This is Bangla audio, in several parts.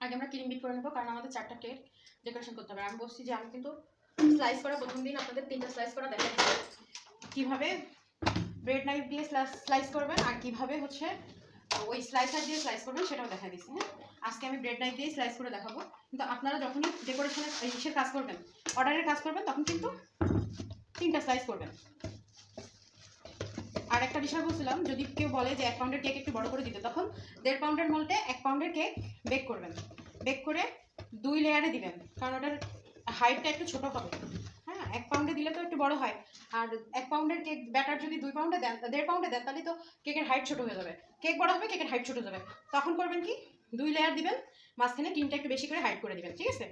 আগে আমরা ক্রিম বিট করে নেবো, কারণ আমাদের 4টা কেক ডেকোরেশন করতে হবে। আমি বলছি যে আমি কিন্তু স্লাইস করা প্রথম দিন আপনাদের 3টা স্লাইস করা দেখা দিচ্ছি, কীভাবে ব্রেড নাইফ দিয়ে স্লাইস করবেন আর কীভাবে হচ্ছে ওই স্লাইসার দিয়ে স্লাইস করবেন সেটাও দেখা দিচ্ছি। হ্যাঁ, আজকে আমি ব্রেড নাইফ দিয়ে স্লাইস করে দেখাবো, কিন্তু আপনারা যখনই ডেকোরেশনের ইসের কাজ করবেন, অর্ডারের কাজ করবেন, তখন কিন্তু 3টা স্লাইস করবেন। আর একটা বিষয় বলছিলাম, যদি কেউ বলে যে 1 পাউন্ডের কেক একটু বড় করে দিতে, তখন 1.5 পাউন্ডের মোল্ডে 1 পাউন্ডের কেক বেক করবেন। বেক করে 2 লেয়ারে দিবেন, কারণ ওটার হাইটটা একটু ছোট হবে। হ্যাঁ, 1 পাউন্ডে দিলে তো একটু বড় হয়, আর 1 পাউন্ডের কেক ব্যাটার যদি 2 পাউন্ডে দেন, 1.5 পাউন্ডে দেন, তাহলে তো কেকের হাইট ছোট হয়ে যাবে। কেক বড় হবে, কেকের হাইট ছোট যাবে। তখন করবেন কি, 2 লেয়ার দিবেন, মাঝখানে ক্রিমটা একটু বেশি করে হাইট করে দিবেন। ঠিক আছে?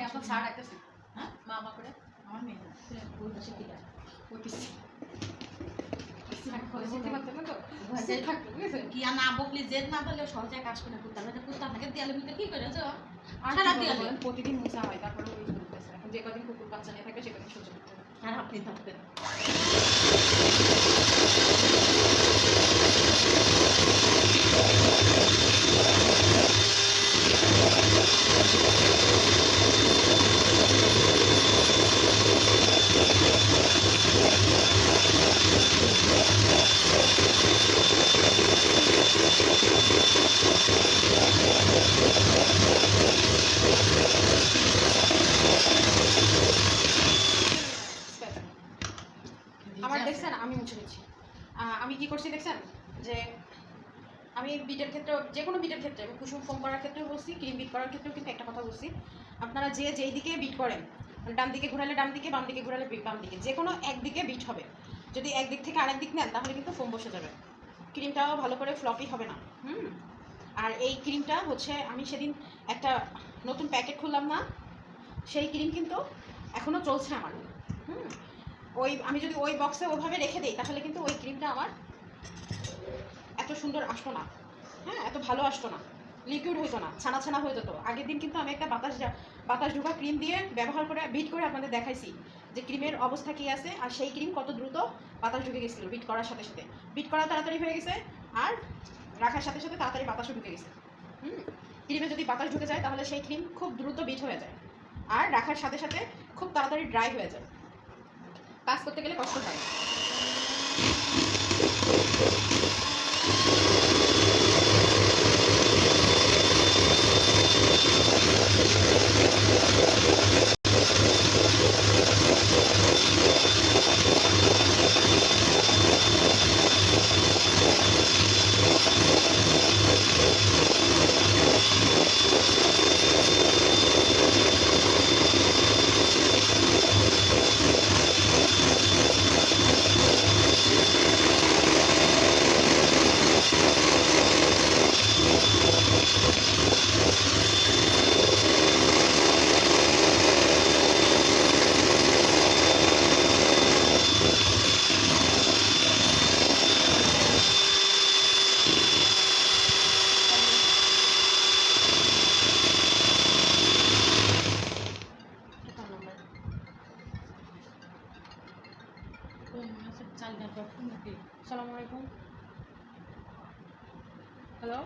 আপনার ছাড় একটা হ্যাঁ মা মা করে আমার মেয়ে ওই পাশে ঠিক আছে, ওই পিসি কি না বকলি জেদ না বললে সহজে কাজ করে কুত্তা আপনাকে দেয়ালে ভিতরে কি করে প্রতিদিন মুসা হয়, তারপরে এখন যে কদিন কুকুর বাচ্চা নিয়ে থাকবে সে কদিন সহ্য করতে হবে, আর আপনি থাকবেন। আমার দেখছেন আমি মুছে দিচ্ছি, আমি কি করছি দেখছেন, যে আমি বিটের ক্ষেত্রে, যে কোনো বিটের ক্ষেত্রে, আমি কুসুম ফোম করার ক্ষেত্রেও বলছি, ক্রিম বিট করার ক্ষেত্রেও কিন্তু একটা কথা বলছি, আপনারা যেই দিকে বিট করেন, ডান দিকে ঘোরালে ডান দিকে, বাম দিকে ঘোরালে বাম দিকে, যে কোনো একদিকে বিট হবে। যদি একদিক থেকে আরেক দিক নেন তাহলে কিন্তু ফোম বসে যাবে, ক্রিমটাও ভালো করে ফ্লপি হবে না। আর এই ক্রিমটা হচ্ছে আমি সেদিন একটা নতুন প্যাকেট খুললাম না, সেই ক্রিম কিন্তু এখনও চলছে আমার। ওই আমি যদি ওই বক্সে ওভাবে রেখে দিই তাহলে কিন্তু ওই ক্রিমটা আমার এত সুন্দর আসতো না। হ্যাঁ, এত ভালো আসতো না, লিকুইড হইতো না, ছানা ছানা হয়ে যেত। আগের দিন কিন্তু আমি একটা বাতাস ঢোকা ক্রিম দিয়ে ব্যবহার করে বিট করে আপনাদের দেখাইছি যে ক্রিমের অবস্থা কী আছে, আর সেই ক্রিম কত দ্রুত বাতাস ঢুকে গেছিলো বিট করার সাথে সাথে। বিট করা তাড়াতাড়ি হয়ে গেছে, আর রাখার সাথে সাথে তাড়াতাড়ি বাতাসও ঢুকে গেছে। ক্রিমে যদি বাতাস ঢুকে যায় তাহলে সেই ক্রিম খুব দ্রুত বিট হয়ে যায়, আর রাখার সাথে সাথে খুব তাড়াতাড়ি ড্রাই হয়ে যায়, কাজ করতে গেলে কষ্ট হয়। আসসালামু আলাইকুম। হ্যালো,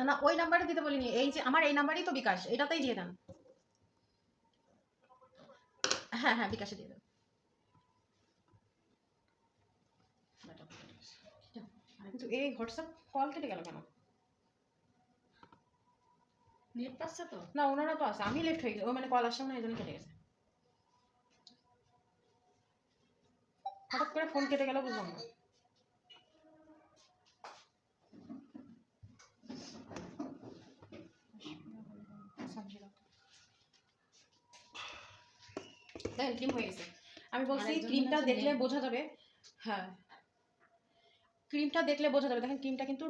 না ওই নাম্বারে দিতে বলিনি, এই যে আমার এই নাম্বারই তো বিকাশ, এটাতেই দিয়ে দেন। হ্যাঁ হ্যাঁ, বিকাশে দিয়ে দেন। কিন্তু এই হোয়াটসঅ্যাপ কল কেটে গেল কেন? নেট পাচ্ছে তো না, ওনারা তো আছে, আমি লেফট হয়ে গেছি, ও মানে কল আসছে না, এই জন্য কেটে গেছে। হঠাৎ করে ফোন কেটে গেল, বুঝলাম না। দেখেন ক্রিম হয়ে গেছে। আমি বলছি ক্রিমটা দেখলে বোঝা যাবে। হ্যাঁ, ক্রিমটা দেখলে বোঝা যাবে। দেখেন ক্রিমটা কিন্তু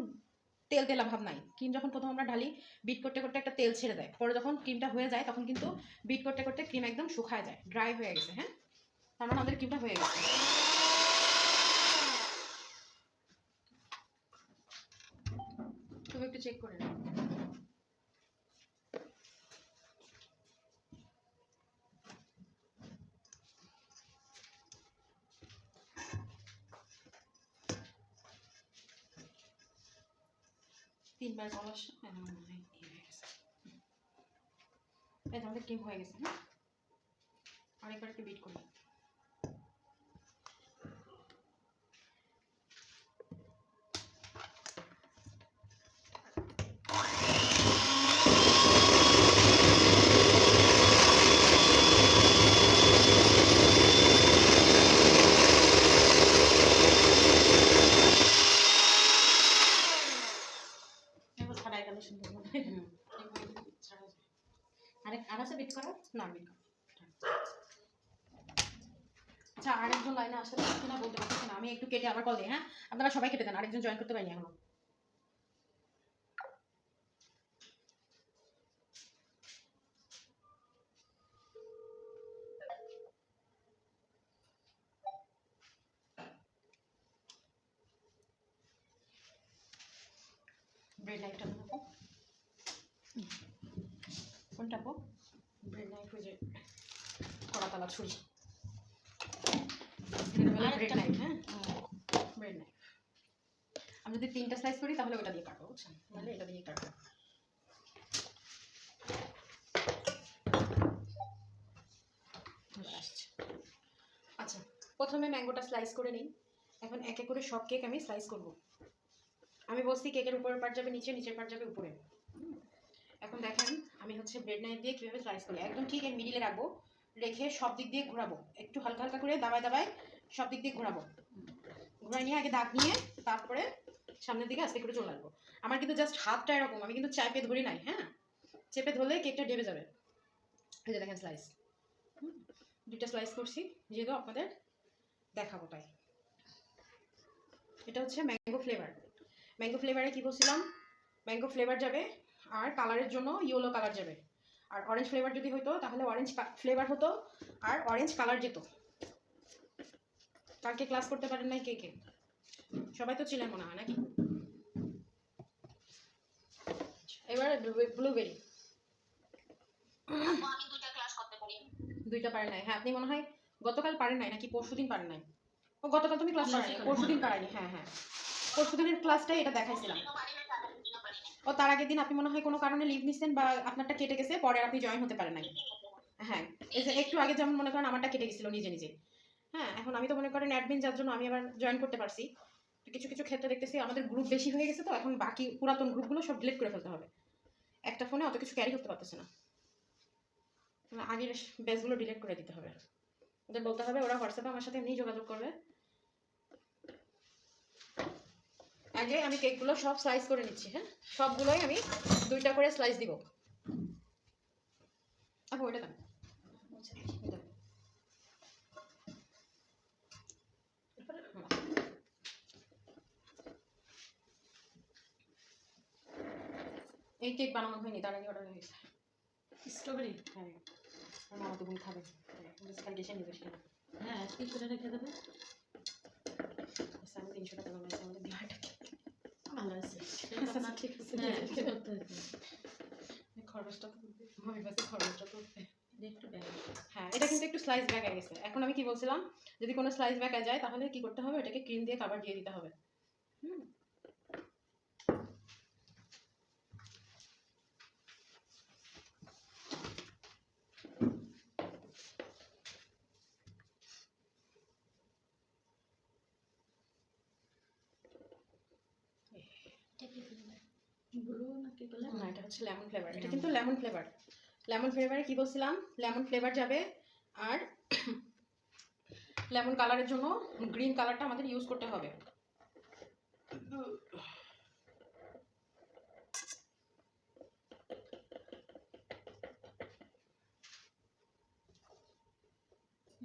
তেল তেলা ভাব নাই। ক্রিম যখন প্রথম আমরা ঢালি, বিট করতে করতে একটা তেল ছেড়ে দেয়, পরে যখন ক্রিমটা হয়ে যায় তখন কিন্তু বিট করতে করতে ক্রিম একদম শুকায় যায়, ড্রাই হয়ে গেছে। হ্যাঁ, তার মানে আমাদের ক্রিমটা হয়ে গেছে। তুমি একটু চেক করে নাও। তিনবার কল আসছে, আমার মনে হয় হয়ে গেছে। এই আমাদের ক্রিম হয়ে গেছে। হ্যাঁ, আরেকবার একটু বিট করি। ছাড়াই গেল সুন্দর আর আছে বিট করা না বিট করা। আচ্ছা, আরেকজন লাইনে আসলে কিনা বলতে পারছি না, আমি একটু কেটে আবার কল দিই। হ্যাঁ, আপনারা সবাই কেটে দেন, আরেকজন জয়েন করতে পারিনি এখনো। ব্রেড নাইফটা নেবো। কোনটা পো? ব্রেড নাইফ, ওই যে কড়াতলা ছুরি। Bread knife. হ্যাঁ, ব্রেড নাইফ। আমি যদি 3টা স্লাইস করি তাহলে ওটা দিয়ে কাটবো, বুঝছেন? তাহলে এটা দিয়ে কাটবো। আচ্ছা, প্রথমে ম্যাঙ্গোটা স্লাইস করে নিই। এখন এক এক করে সব কেক আমি স্লাইস করব। আমি বলছি কেকের উপরের পার্ট যাবে নিচে, নিচের পার্ট যাবে উপরে। এখন দেখেন আমি হচ্ছে ব্রেড নাইফ দিয়ে কীভাবে স্লাইস করি। একদম ঠিক এর মিডিলে রাখবো, রেখে সব দিক দিয়ে ঘোরাবো, একটু হালকা হালকা করে দাবায় দাবায় সব দিক দিয়ে ঘোরাবো। ঘুরাই নিয়ে আগে দাগ নিয়ে তারপরে সামনের দিকে আস্তে করে চলে আসবো। আমার কিন্তু জাস্ট হাতটা এরকম, আমি কিন্তু চাপে ধরি নাই। হ্যাঁ, চেপে ধরলে কেকটা ডেবে যাবে। এই যে দেখেন স্লাইস, 2টা স্লাইস করছি, যেহেতু আপনাদের দেখাবো তাই। এটা হচ্ছে ম্যাঙ্গো ফ্লেভার। ম্যাঙ্গো ফ্লেভারে কি বলছিলাম, ম্যাঙ্গো ফ্লেভার যাবে, আর কালারের জন্য ইয়েলো কালার যাবে। আর অরেঞ্জ ফ্লেভার যদি হতো তাহলে অরেঞ্জ ফ্লেভার হতো, আর অরেঞ্জ কালার যেত। কালকে ক্লাস করতে পারেন নাই কে কে? সবাই তো ছিলেন মনে হয় নাকি? এবার ব্লুবেরি। আমি 2টা ক্লাস করতে পারি। 2টা পারেন নাই? হ্যাঁ, আপনি মনে হয় গতকাল পারেন নাই, নাকি পরশুদিন পারেন নাই? ও গতকাল তুমি ক্লাস পারেন নাই, পরশুদিন পারেনি। হ্যাঁ হ্যাঁ, পরশুদিনের ক্লাসটাই এটা দেখাইছিলাম। ও তার আগের দিন আপনি মনে হয় কোনো কারণে লিভ নিচ্ছেন বা আপনারটা কেটে গেছে, পরে আর আপনি জয়েন হতে পারেন নাই। হ্যাঁ, এই যে একটু আগে যেমন মনে করেন আমারটা কেটে গেছিল নিজে নিজে। হ্যাঁ, এখন আমি তো মনে করেন অ্যাডমিন, যার জন্য আমি আবার জয়েন করতে পারছি। কিছু কিছু ক্ষেত্রে দেখতেছি আমাদের গ্রুপ বেশি হয়ে গেছে, তো এখন বাকি পুরাতন গ্রুপগুলো সব ডিলিট করে ফেলতে হবে। একটা ফোনে অত কিছু ক্যারি করতে পারতেছে না, আগের ব্যাচগুলো ডিলিট করে দিতে হবে। ওদের বলতে হবে, ওরা হোয়াটসঅ্যাপে আমার সাথে এমনি যোগাযোগ করবে। আগে আমি কেকগুলো সব স্লাইস করে নিচ্ছি। হ্যাঁ, সবগুলোই আমি 2টা করে স্লাইস দিব। আপু ওইটা দেন। এই কেক বানানো হয়নি, তার আগে অর্ডার হয়ে গেছে। স্ট্রবেরি? হ্যাঁ, আমার মামা তো বোন খাবে, কালকে এসে নিবে। হ্যাঁ, কি করে রেখে দেবে? আমি 300 টাকা দাম আছে আমাদের বিহারটা। ভালো আছে, ঠিক আছে, হ্যাঁ, কি করতে হবে? খরচটা তো আমি বাসে খরচটা তো একটু ব্যাগ হ্যাঁ, এটা কিন্তু একটু স্লাইস ব্যাক হয়ে গেছে। এখন আমি কি বলছিলাম, যদি কোনো স্লাইস ব্যাক যায় তাহলে কি করতে হবে, এটাকে ক্রিম দিয়ে কভার দিয়ে দিতে হবে। হুম, ব্লু নাকি বলে না এটা হচ্ছে লেমন ফ্লেভার। এটা কিন্তু লেমন ফ্লেভার। লেমন ফ্লেভারে কি বলছিলাম, লেমন ফ্লেভার যাবে। আর লেমন কালারের জন্য গ্রিন কালারটা আমাদের ইউজ করতে হবে।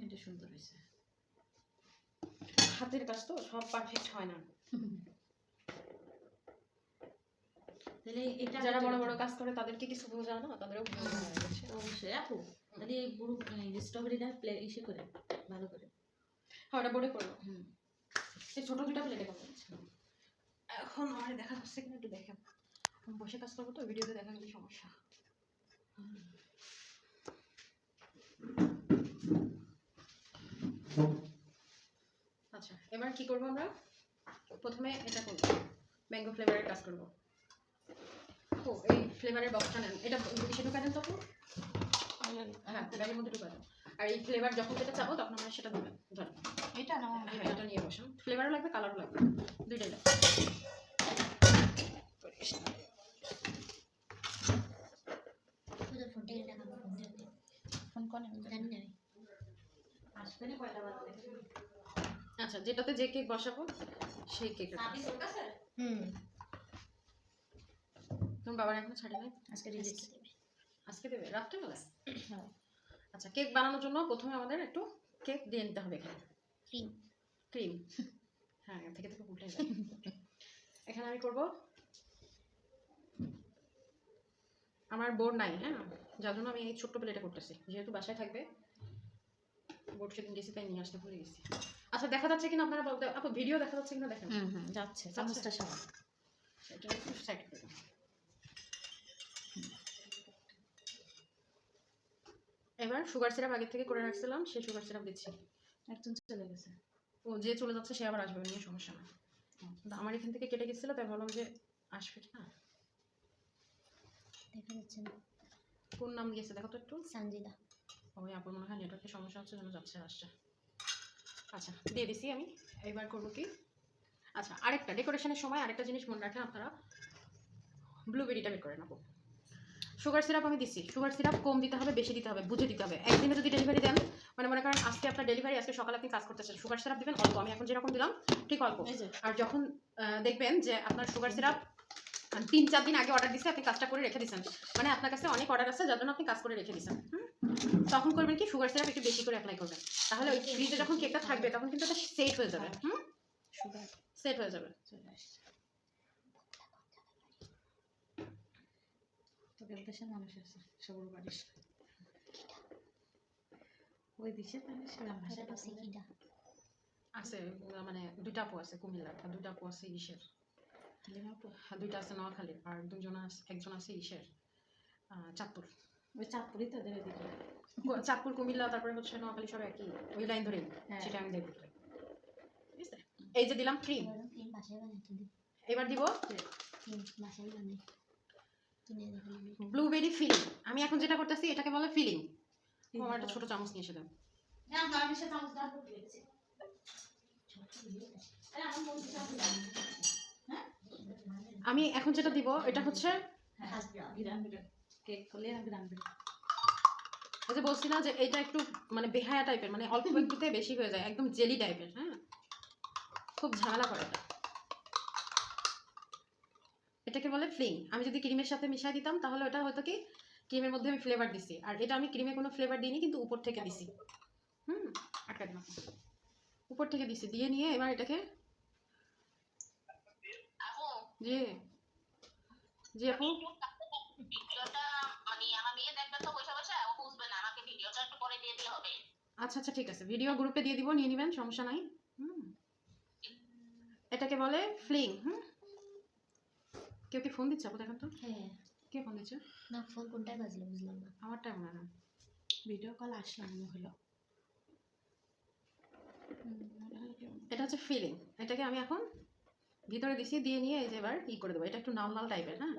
এটা সুন্দর হয়েছে। হাতের কাজ তো সব পারফেক্ট হয় না। তাহলে এটা যারা বড় বড় কাজ করে তাদেরকে কিছু বোঝা না, তাদেরও বোঝা হয়, বুঝছো? অবশ্যই আপু, তাহলে এই ব্লু স্ট্রবেরিটা ইসে করে ভালো করে। হ্যাঁ, ওটা বোর্ডে করবো। হুম, এই ছোট দুটা প্লেটে করবো। এখন আমার দেখা যাচ্ছে কিনা একটু দেখেন। আমি বসে কাজ করবো তো, ভিডিওতে দেখা গেলে সমস্যা। আচ্ছা, এবার কি করবো আমরা, প্রথমে এটা করবো, ম্যাঙ্গো ফ্লেভারের কাজ করবো। ও এই ফ্লেভারের বক্সটা নেন, এটা এসে ঢুকা দেন তখন। হ্যাঁ, ব্যাগের মধ্যে ঢুকা দেন। আর এই ফ্লেভার যখন যেটা চাবো তখন আমরা সেটা দেবেন। ধরেন এটা না হ্যাঁ, এটা নিয়ে বসুন। ফ্লেভারও লাগবে, কালারও লাগবে, দুইটাই লাগবে। ফোন করে জানি না আসবে না কয়টা বাজে। আচ্ছা, যেটাতে যে কেক বসাবো সেই কেক। হুম, তোমার বাবার এখনো ছাড়ে নাই? আজকে রিলিজ আজকে দেবে রাত্রেবেলা? হ্যাঁ। আচ্ছা, কেক বানানোর জন্য প্রথমে আমাদের একটু কেক দিয়ে নিতে হবে। এখানে ক্রিম ক্রিম, হ্যাঁ থেকে থেকে উল্টে যায়। এখানে আমি করব, আমার বোর্ড নাই, হ্যাঁ, যার জন্য আমি এই ছোট্ট প্লেটে করতেছি, যেহেতু বাসায় থাকবে। বোর্ড সেদিন গেছি তাই নিয়ে আসতে ভুলে গেছি। আচ্ছা, দেখা যাচ্ছে কিনা আপনারা বলতে, আপু ভিডিও দেখা যাচ্ছে কিনা দেখেন। হুম হুম যাচ্ছে চামচটা সব। এটা একটু সাইড করে দাও। এবার সুগার সিরাপ আগে থেকে করে রাখছিলাম, সেই সুগার সিরাপ দিচ্ছি। একজন চলে গেছে। ও যে চলে যাচ্ছে সে আবার আসবে, নিয়ে সমস্যা না। কিন্তু আমার এখান থেকে কেটে গেছিলো তাই ভাবলাম যে আসবে কি না। দেখা যাচ্ছে না। কোন নাম গিয়েছে দেখো তো একটু। সঞ্জিদা। ওই আপনার মনে হয় নেটওয়ার্কের সমস্যা হচ্ছে, যেন যাচ্ছে আসছে। আচ্ছা, দিয়ে দিছি আমি। এবার করবো কি, আচ্ছা আরেকটা ডেকোরেশনের সময় আরেকটা জিনিস মনে রাখেন আপনারা, ব্লুবেরিটা বের করে নেবো। সুগার সিরাপ আমি দিচ্ছি, সুগার সিরাপ কম দিতে হবে বেশি দিতে হবে বুঝে দিতে হবে। একদিনে যদি ডেলিভারি দেন, মানে মনে করেন আজকে আপনার ডেলিভারি, আজকে সকালে আপনি কাজ করতেছেন, সুগার সিরাপ দিবেন অল্প, আমি এখন যেরকম দিলাম ঠিক অল্প। আর যখন দেখবেন যে আপনার সুগার সিরাপ 3-4 দিন আগে অর্ডার দিচ্ছে, আপনি কাজটা করে রেখে দিচ্ছেন, মানে আপনার কাছে অনেক অর্ডার আছে যার জন্য আপনি কাজ করে রেখে দিচ্ছেন, তখন করবেন কি, সুগার সিরাপ একটু বেশি করে অ্যাপ্লাই করবেন। তাহলে ওই ফ্রিজে যখন কেকটা থাকবে তখন কিন্তু এটা সেট হয়ে যাবে। সুগার সেট হয়ে যাবে। চলে আসছে। তোদের দেশের মানুষ আছে সবুর বাড়ির ওই দেশের মানুষ ভাষাটা আছে, মানে দুইটা আপু আছে কুমিল্লার, আর দুইটা আপু আছে ইসের, দুইটা আছে নোয়াখালীর, আর একজন আছে ইসের চাঁদপুর। ওই চাঁদপুরই তোদের ওইদিকে। চাঁদপুর, কুমিল্লা, তারপরে হচ্ছে নোয়াখালী, সব একই ওই লাইন ধরেই। হ্যাঁ। সেটা আমি দেখবো। এই যে দিলাম ক্রিম, এবার দিব ব্লুবেরি ফিলিং। আমি এখন যেটা করতেছি এটাকে বলে ফিলিং। আমার একটা ছোট চামচ নিয়ে এসে দেন। আমি এখন যেটা দিব এটা হচ্ছে, কেক করলে ওই যে বলছি না যে এটা একটু মানে বেহায়া টাইপের, মানে অল্প একটুতে বেশি হয়ে যায়, একদম জেলি টাইপের। হ্যাঁ, খুব ঝামেলা করে এটা। এটাকে বলে ফ্লিং। আমি যদি ক্রিমের সাথে মিশাই দিতাম তাহলে ওটা হয়তো কি, ক্রিমের মধ্যে আমি ফ্লেভার দিছি, আর এটা আমি ক্রিমে কোনো ফ্লেভার দিইনি, কিন্তু উপর থেকে দিছি। আটকা দিলাম, উপর থেকে দিছি, দিয়ে নিয়ে এবার এটাকে, জি জি আপু, আচ্ছা আচ্ছা ঠিক আছে, ভিডিও গ্রুপে দিয়ে দিব, নিয়ে নেবেন, সমস্যা নাই। এটাকে বলে ফ্লিং। কেউ কি ফোন দিচ্ছে আপু? দেখেন তো হ্যাঁ কে ফোন দিচ্ছে। না, ফোন কোনটায় বাজলো বুঝলাম না। আমারটা মনে হয়। ভিডিও কল আসলাম মনে হলো। এটা হচ্ছে ফিলিং, এটাকে আমি এখন ভিতরে দিছি, দিয়ে নিয়ে এই যে এবার ই করে দেবো। এটা একটু নাল নাল টাইপের। হ্যাঁ,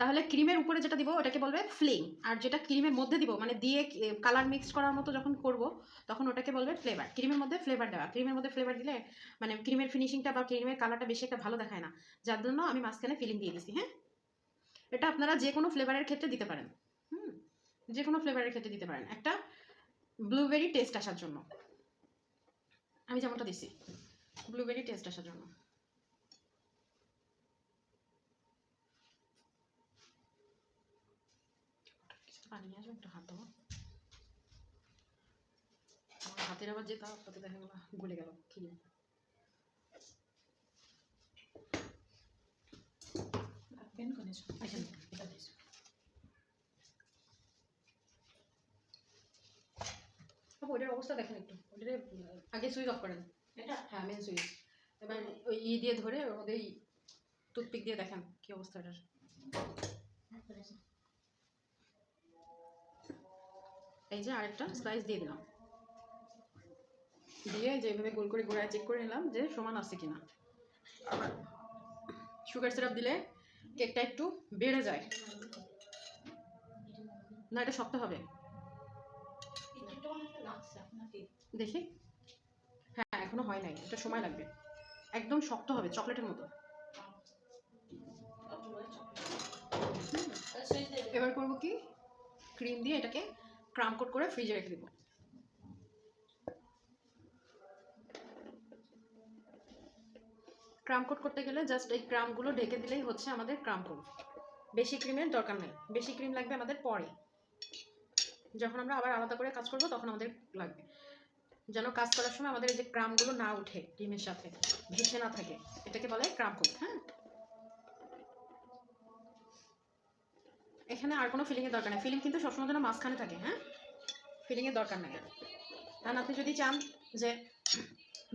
তাহলে ক্রিমের উপরে যেটা দিব ওটাকে বলবে ফিলিং, আর যেটা ক্রিমের মধ্যে দিব মানে দিয়ে কালার মিক্স করার মতো যখন করব তখন ওটাকে বলবে ফ্লেভার। ক্রিমের মধ্যে ফ্লেভার দেওয়া, ক্রিমের মধ্যে ফ্লেভার দিলে মানে ক্রিমের ফিনিশিংটা বা ক্রিমের কালারটা বেশি একটা ভালো দেখায় না, যার জন্য আমি মাঝখানে ফিলিং দিয়ে দিছি। হ্যাঁ, এটা আপনারা যে কোনো ফ্লেভারের ক্ষেত্রে দিতে পারেন। যে কোনো ফ্লেভারের ক্ষেত্রে দিতে পারেন, একটা ব্লুবেরি টেস্ট আসার জন্য। আমি যেমনটা দিছি ব্লুবেরি টেস্ট আসার জন্য। পানি নিয়ে আসবো, একটু হাত দেবো। আমার হাতের আবার যে তাতে দেখা গেল গলে গেল খিলে। ওইটার অবস্থা দেখেন একটু, ওইটারে আগে সুইচ অফ করেন। এটা হ্যাঁ মেন সুইচ। এবার ওই দিয়ে ধরে ওদের টুথপিক দিয়ে দেখেন কি অবস্থা এটার। এই যে আরেকটা স্লাইস দিয়ে দিলাম, দিয়ে যেভাবে গোল করে গোড়ায় চেক করে নিলাম যে সমান আছে কিনা। আবার সুগার সিরাপ দিলে কেকটা একটু বেড়ে যায় না, এটা শক্ত হবে দেখি। হ্যাঁ এখনো হয় নাই, এটা সময় লাগবে, একদম শক্ত হবে চকলেটের মতো। এবার করবো কি, ক্রিম দিয়ে এটাকে ক্রাম কোট করে ফ্রিজে রেখে দেবো। ক্রাম কোট করতে গেলে জাস্ট এই ক্রামগুলো ঢেকে দিলেই হচ্ছে আমাদের ক্রাম কোট। বেশি ক্রিমের দরকার নেই, বেশি ক্রিম লাগবে আমাদের পরে, যখন আমরা আবার আলাদা করে কাজ করব তখন আমাদের লাগবে। যেন কাজ করার সময় আমাদের এই যে ক্রামগুলো না উঠে, ক্রিমের সাথে ভেসে না থাকে, এটাকে বলে ক্রাম কোট। হ্যাঁ, এখানে আর কোনো ফিলিংয়ের দরকার নেই, ফিলিং কিন্তু সবসময় যেন মাঝখানে থাকে। হ্যাঁ, ফিলিংয়ের দরকার নেই। কারণ আপনি যদি চান যে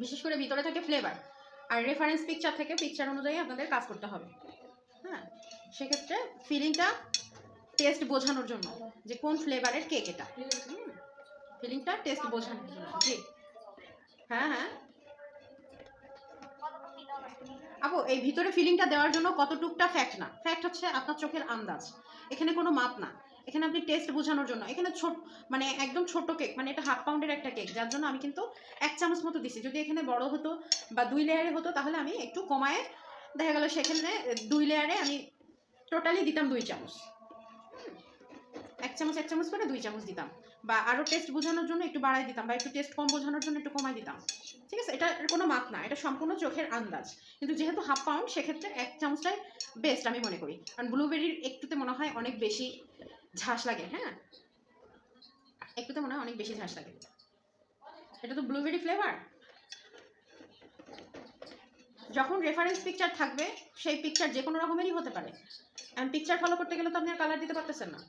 বিশেষ করে ভিতরে থাকে ফ্লেভার, আর রেফারেন্স পিকচার থেকে পিকচার অনুযায়ী আপনাদের কাজ করতে হবে। হ্যাঁ, সেক্ষেত্রে ফিলিংটা টেস্ট বোঝানোর জন্য যে কোন ফ্লেভারের কেক এটা, ফিলিংটা টেস্ট বোঝানোর জন্য। জি হ্যাঁ হ্যাঁ আপু, এই ভিতরে ফিলিংটা দেওয়ার জন্য কতটুকটা ফ্যাক্ট না, ফ্যাক্ট হচ্ছে আপনার চোখের আন্দাজ, এখানে কোনো মাপ না। এখানে আপনি টেস্ট বোঝানোর জন্য, এখানে ছোট মানে একদম ছোট কেক, মানে এটা 1/2 পাউন্ডের একটা কেক, যার জন্য আমি কিন্তু 1 চামচ মতো দিছি। যদি এখানে বড় হতো বা 2 লেয়ারে হতো তাহলে আমি একটু কমায় দেখা গেল সেখানে 2 লেয়ারে আমি টোটালি দিতাম 2 চামচ। 1 চামচ 1 চামচ করে 2 চামচ দিতাম, বা আরও টেস্ট বোঝানোর জন্য একটু বাড়াই দিতাম, বা একটু টেস্ট কম বোঝানোর জন্য একটু কমাই দিতাম। ঠিক আছে, এটা কোনো মাপ না, এটা সম্পূর্ণ চোখের আন্দাজ। কিন্তু যেহেতু 1/2 পাউন্ড সেক্ষেত্রে 1 চামচটাই বেস্ট আমি মনে করি, কারণ ব্লুবেরির একটুতে মনে হয় অনেক বেশি ঝাঁস লাগে। হ্যাঁ, একটুতে মনে হয় অনেক বেশি ঝাঁস লাগে, এটা তো ব্লুবেরি ফ্লেভার। যখন রেফারেন্স পিকচার থাকবে সেই পিকচার যে কোনো রকমেরই হতে পারে, পিকচার ফলো করতে গেলে তো আপনি আর কালার দিতে পারতেছেন না।